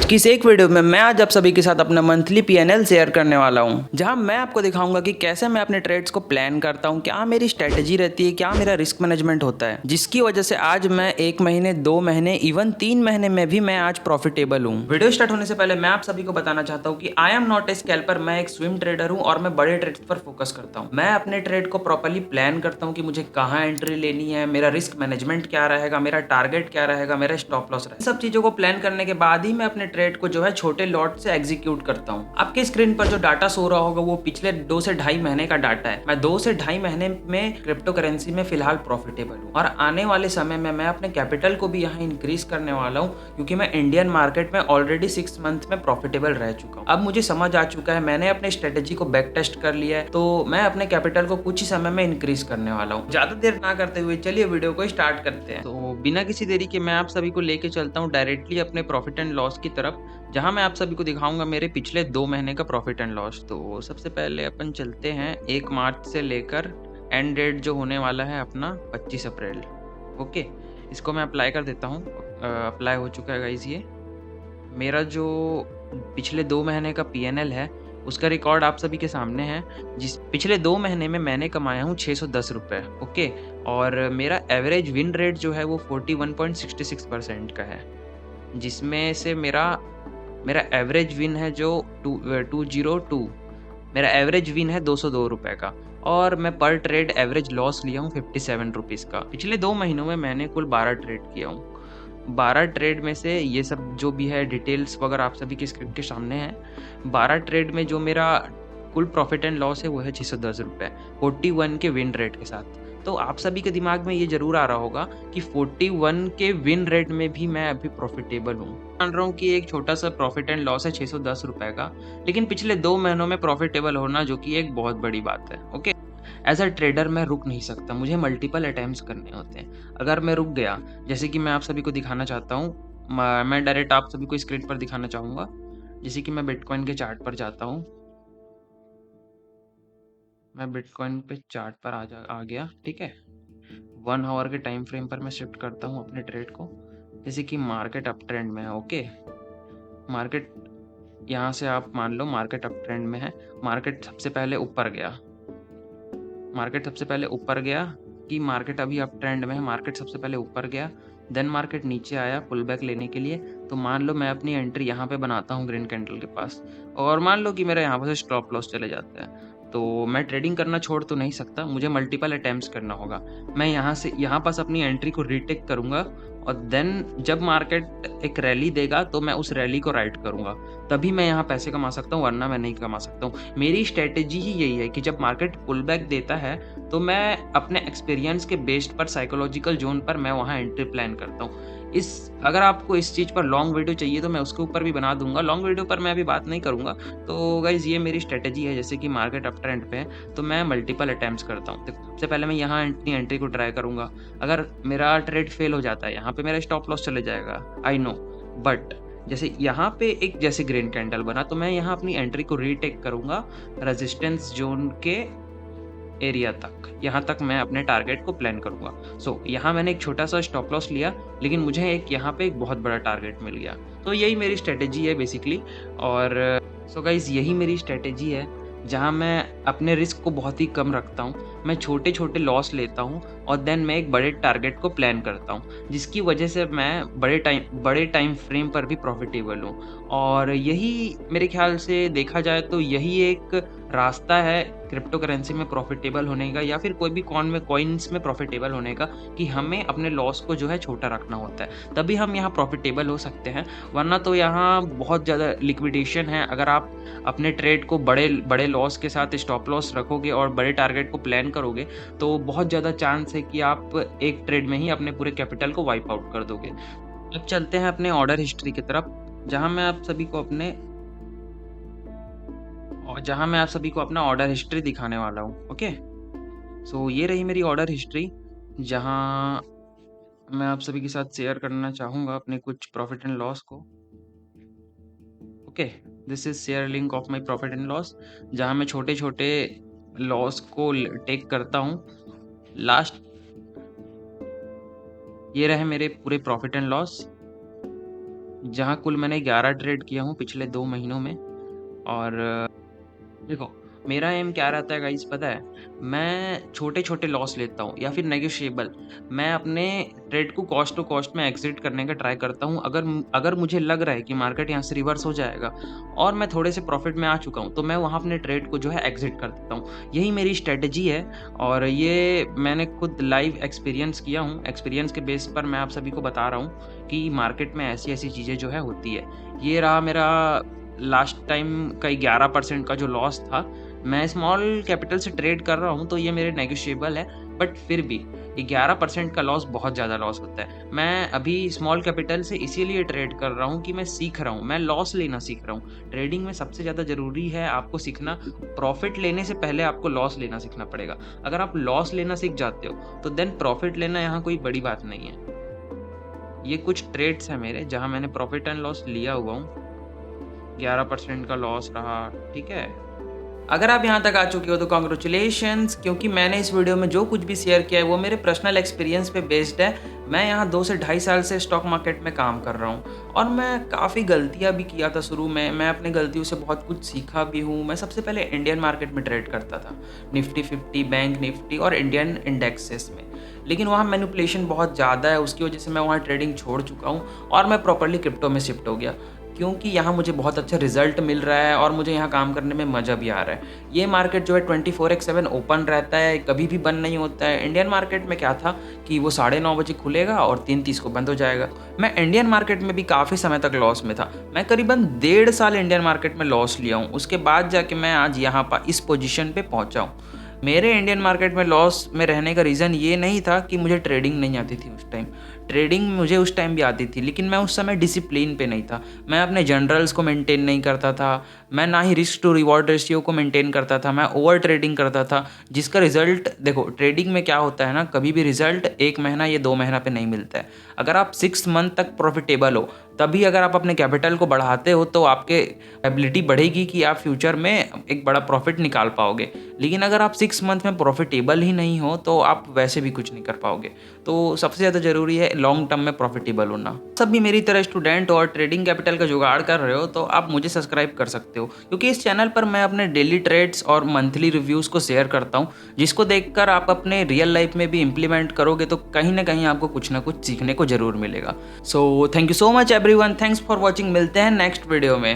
की इस एक वीडियो में मैं आज आप सभी के साथ अपना मंथली पीएनएल शेयर करने वाला हूं, जहां मैं आपको दिखाऊंगा कि कैसे मैं अपने ट्रेड्स को प्लान करता हूं, क्या मेरी स्ट्रेटेजी रहती है, क्या मेरा रिस्क मैनेजमेंट होता है, जिसकी वजह से आज मैं 1 महीने 2 महीने इवन 3 महीने में भी मैं आज प्रॉफिटेबल हूं। वीडियो स्टार्ट होने से पहले मैं आप सभी को बताना चाहता हूँ कि I am not a scalper, मैं एक स्विंग ट्रेडर हूँ और मैं बड़े ट्रेड्स पर फोकस करता हूँ। मैं अपने ट्रेड को प्रॉपरली प्लान करता हूँ कि मुझे कहाँ एंट्री लेनी है, मेरा रिस्क मैनेजमेंट क्या रहेगा, मेरा टारगेट क्या रहेगा, मेरा स्टॉप लॉस रहेगा। सब चीजों को प्लान करने के बाद ही मैं अपने ट्रेड को जो है छोटे लॉट से एग्जीक्यूट करता हूँ। आपके स्क्रीन पर जो डाटा शो रहा होगा वो पिछले 2 से ढाई महीने का डाटा है। मैं 2 से ढाई महीने में क्रिप्टो करेंसी में फिलहाल प्रॉफिटेबल हूँ और आने वाले समय में मैं अपने कैपिटल को भी यहाँ इंक्रीज करने वाला हूँ, क्योंकि मैं इंडियन मार्केट में ऑलरेडी 6 मंथ में प्रॉफिटेबल रह चुका हूँ। अब मुझे समझ आ चुका है, मैंने अपने स्ट्रेटेजी को बैक टेस्ट कर लिया है, तो मैं अपने कैपिटल को कुछ ही समय में इंक्रीज करने वाला हूँ। ज्यादा देर ना करते हुए चलिए वीडियो को स्टार्ट करते हैं। तो बिना किसी देरी के मैं आप सभी को लेके चलता हूँ डायरेक्टली अपने प्रॉफिट एंड लॉस की तरफ, जहां मैं आप सभी को दिखाऊंगा मेरे पिछले 2 महीने का प्रॉफिट एंड लॉस। तो सबसे पहले अपन चलते हैं 1 मार्च से लेकर एंड डेट जो होने वाला है अपना 25 अप्रैल। ओके, इसको मैं अप्लाई कर देता हूँ। अप्लाई हो चुका है गाइज। ये मेरा जो पिछले 2 महीने का पीएनएल है उसका रिकॉर्ड आप सभी के सामने है, जिस पिछले 2 महीने में मैंने कमाया हूँ 610 रुपये। ओके, और मेरा एवरेज विन रेट जो है वो 41.66% का है, जिसमें से मेरा एवरेज विन है जो 202। मेरा एवरेज विन है 202 रुपये का, और मैं पर ट्रेड एवरेज लॉस लिया हूँ 57 रुपीज़ का। पिछले 2 महीनों में मैंने कुल 12 ट्रेड किया हूँ। 12 ट्रेड में से ये सब जो भी है डिटेल्स वगैरह आप सभी के स्क्रीन के सामने है। 12 ट्रेड में जो मेरा कुल प्रॉफिट एंड लॉस है वो है 610 रुपये 41 के विन रेट के साथ। तो आप सभी के दिमाग में ये जरूर आ रहा होगा कि 41 के विन रेट में भी मैं अभी प्रॉफिटेबल हूँ। मान रहा हूँ कि एक छोटा सा प्रॉफिट एंड लॉस है 610 रुपये का, लेकिन पिछले 2 महीनों में प्रॉफिटेबल होना जो कि एक बहुत बड़ी बात है। ओके, एज अ ट्रेडर मैं रुक नहीं सकता, मुझे मल्टीपल अटेम्प्ट्स करने होते हैं। अगर मैं रुक गया, जैसे कि मैं आप सभी को दिखाना चाहता हूँ, मैं डायरेक्ट आप सभी को स्क्रीन पर दिखाना चाहूँगा। जैसे कि मैं बिटकॉइन के चार्ट पर जाता हूँ, मैं बिटकॉइन पे चार्ट पर आ गया। ठीक है, 1 आवर के टाइम फ्रेम पर मैं शिफ्ट करता हूँ अपने ट्रेड को। जैसे कि मार्केट अप ट्रेंड में है। ओके, मार्केट यहाँ से आप मान लो मार्केट अप ट्रेंड में है। मार्केट सबसे पहले ऊपर गया, कि मार्केट अभी अप ट्रेंड में है। मार्केट सबसे पहले ऊपर गया, देन मार्केट नीचे आया पुल बैक लेने के लिए। तो मान लो मैं अपनी एंट्री यहाँ पे बनाता हूँ ग्रीन कैंडल के पास, और मान लो कि मेरा यहाँ पर से स्टॉप लॉस चले जाता है, तो मैं ट्रेडिंग करना छोड़ तो नहीं सकता, मुझे मल्टीपल अटेम्प्ट्स करना होगा। मैं यहाँ पास अपनी एंट्री को रीटेक करूँगा, और देन जब मार्केट एक रैली देगा तो मैं उस रैली को राइड करूँगा, तभी मैं यहाँ पैसे कमा सकता हूँ, वरना मैं नहीं कमा सकता हूँ। मेरी स्ट्रेटेजी ही यही है कि जब मार्केट पुल बैक देता है तो मैं अपने एक्सपीरियंस के बेस्ड पर साइकोलॉजिकल जोन पर मैं वहाँ एंट्री प्लान करता हूँ। अगर आपको इस चीज़ पर लॉन्ग वीडियो चाहिए तो मैं उसके ऊपर भी बना दूंगा, लॉन्ग वीडियो पर मैं अभी बात नहीं करूंगा। तो गाइज ये मेरी स्ट्रेटेजी है। जैसे कि मार्केट अप ट्रेंड पे है तो मैं मल्टीपल अटेम्प्ट्स करता हूँ। सबसे पहले मैं यहाँ अपनी एंट्री को ट्राई करूंगा। अगर मेरा ट्रेड फेल हो जाता है, यहाँ पे मेरा स्टॉप लॉस चले जाएगा, आई नो, बट जैसे यहाँ पे एक जैसे ग्रीन कैंडल बना तो मैं यहाँ अपनी एंट्री को रीटेक करूंगा रेजिस्टेंस जोन के एरिया तक, यहाँ तक मैं अपने टारगेट को प्लान करूंगा। यहाँ मैंने एक छोटा सा स्टॉप लॉस लिया, लेकिन मुझे यहाँ पे एक बहुत बड़ा टारगेट मिल गया। तो यही मेरी स्ट्रेटेजी है बेसिकली। और गाइज यही मेरी स्ट्रेटेजी है, जहाँ मैं अपने रिस्क को बहुत ही कम रखता हूँ। मैं छोटे छोटे लॉस लेता हूँ और देन मैं एक बड़े टारगेट को प्लान करता हूँ, जिसकी वजह से मैं बड़े टाइम फ्रेम पर भी प्रॉफिटेबल हूँ। और यही मेरे ख्याल से देखा जाए तो यही एक रास्ता है क्रिप्टो करेंसी में प्रॉफिटेबल होने का, या फिर कोई भी कॉइन्स में प्रॉफिटेबल होने का, कि हमें अपने लॉस को जो है छोटा रखना होता है, तभी हम यहाँ प्रॉफिटेबल हो सकते हैं। वरना तो यहाँ बहुत ज़्यादा लिक्विडेशन है। अगर आप अपने ट्रेड को बड़े लॉस के साथ स्टॉप लॉस रखोगे और बड़े टारगेट को प्लान करोगे, तो बहुत ज़्यादा चांस है कि आप एक ट्रेड में ही अपने पूरे कैपिटल को वाइप आउट कर दोगे। अब चलते हैं अपने ऑर्डर हिस्ट्री की तरफ, जहाँ मैं आप सभी को अपना ऑर्डर हिस्ट्री दिखाने वाला हूँ। ओके, ये रही मेरी ऑर्डर हिस्ट्री, जहाँ मैं आप सभी के साथ शेयर करना चाहूँगा अपने कुछ प्रॉफिट एंड लॉस को। Okay, this is share link of my profit and loss, जहाँ मैं छोटे छोटे लॉस को टेक करता हूँ। लास्ट ये रहे मेरे पूरे प्रॉफिट एंड लॉस, जहाँ कुल मैंने 11 ट्रेड किया हूँ पिछले 2 महीनों में। और देखो, मेरा एम क्या रहता है गाइस पता है? मैं छोटे-छोटे लॉस लेता हूँ या फिर नेगोशिएबल। मैं अपने ट्रेड को कॉस्ट टू कॉस्ट में एग्ज़िट करने का ट्राई करता हूँ। अगर मुझे लग रहा है कि मार्केट यहाँ से रिवर्स हो जाएगा और मैं थोड़े से प्रॉफ़िट में आ चुका हूँ, तो मैं वहाँ अपने ट्रेड को जो है एग्ज़िट कर देता हूँ। यही मेरी स्ट्रैटेजी है और ये मैंने खुद लाइव एक्सपीरियंस किया हूँ। एक्सपीरियंस के बेस पर मैं आप सभी को बता रहा हूँ कि मार्केट में ऐसी-ऐसी चीज़ें जो है होती है। ये रहा मेरा लास्ट टाइम का 11% का जो लॉस था। मैं स्मॉल कैपिटल से ट्रेड कर रहा हूँ, तो ये मेरे नेगोशिएबल है, बट फिर भी 11% का लॉस बहुत ज़्यादा लॉस होता है। मैं अभी स्मॉल कैपिटल से इसीलिए ट्रेड कर रहा हूँ कि मैं सीख रहा हूँ, मैं लॉस लेना सीख रहा हूँ। ट्रेडिंग में सबसे ज़्यादा ज़रूरी है आपको सीखना, प्रॉफ़िट लेने से पहले आपको लॉस लेना सीखना पड़ेगा। अगर आप लॉस लेना सीख जाते हो, तो देन प्रॉफ़िट लेना यहाँ कोई बड़ी बात नहीं है। ये कुछ ट्रेड्स हैं मेरे, जहाँ मैंने प्रॉफ़िट एंड लॉस लिया हुआ हूँ। 11% का लॉस रहा, ठीक है? अगर आप यहाँ तक आ चुके हो तो कॉन्ग्रेचुलेशंस, क्योंकि मैंने इस वीडियो में जो कुछ भी शेयर किया है वो मेरे पर्सनल एक्सपीरियंस पे बेस्ड है। मैं यहाँ 2 से ढाई साल से स्टॉक मार्केट में काम कर रहा हूँ और मैं काफ़ी गलतियाँ भी किया था शुरू में। मैं अपनी गलतियों से बहुत कुछ सीखा भी हूँ। मैं सबसे पहले इंडियन मार्केट में ट्रेड करता था, निफ्टी 50, बैंक निफ्टी और इंडियन इंडेक्सेस में। लेकिन वहाँ मैनिपुलेशन बहुत ज़्यादा है, उसकी वजह से मैं वहाँ ट्रेडिंग छोड़ चुका हूँ और मैं प्रॉपर्ली क्रिप्टो में शिफ्ट हो गया, क्योंकि यहाँ मुझे बहुत अच्छा रिजल्ट मिल रहा है और मुझे यहाँ काम करने में मज़ा भी आ रहा है। ये मार्केट जो है 24/7 ओपन रहता है, कभी भी बंद नहीं होता है। इंडियन मार्केट में क्या था कि वो 9:30 बजे खुलेगा और 3:30 को बंद हो जाएगा। मैं इंडियन मार्केट में भी काफ़ी समय तक लॉस में था। मैं करीबन 1.5 साल इंडियन मार्केट में लॉस लिया हूँ, उसके बाद जाके मैं आज यहाँ पर इस पोजीशन पे पहुँचा हूँ। मेरे इंडियन मार्केट में लॉस में रहने का रीज़न ये नहीं था कि मुझे ट्रेडिंग नहीं आती थी उस टाइम। ट्रेडिंग मुझे उस टाइम भी आती थी, लेकिन मैं उस समय डिसिप्लिन पे नहीं था। मैं अपने जनरल्स को मेंटेन नहीं करता था, मैं ना ही रिस्क टू रिवॉर्ड रेशियो को मेंटेन करता था, मैं ओवर ट्रेडिंग करता था, जिसका रिजल्ट देखो ट्रेडिंग में क्या होता है ना, कभी भी रिजल्ट 1 महीना या 2 महीना पे नहीं मिलता है। अगर आप 6 मंथ तक प्रॉफिटेबल हो, तभी अगर आप अपने कैपिटल को बढ़ाते हो तो आपके एबिलिटी बढ़ेगी कि आप फ्यूचर में एक बड़ा प्रॉफिट निकाल पाओगे। लेकिन अगर आप 6 मंथ में प्रॉफिटेबल ही नहीं हो तो आप वैसे भी कुछ नहीं कर पाओगे। तो सबसे ज़्यादा ज़रूरी है लॉन्ग टर्म में प्रॉफिटेबल होना। सब भी मेरी तरह स्टूडेंट हो और ट्रेडिंग कैपिटल का जुगाड़ कर रहे हो तो आप मुझे सब्सक्राइब कर सकते हो, क्योंकि इस चैनल पर मैं अपने डेली ट्रेड्स और मंथली रिव्यूज़ को शेयर करता हूँ, जिसको देखकर आप अपने रियल लाइफ में भी इम्प्लीमेंट करोगे तो कहीं ना कहीं आपको कुछ ना कुछ सीखने को ज़रूर मिलेगा। So thank you so much everyone, thanks for watching. मिलते हैं नेक्स्ट वीडियो में।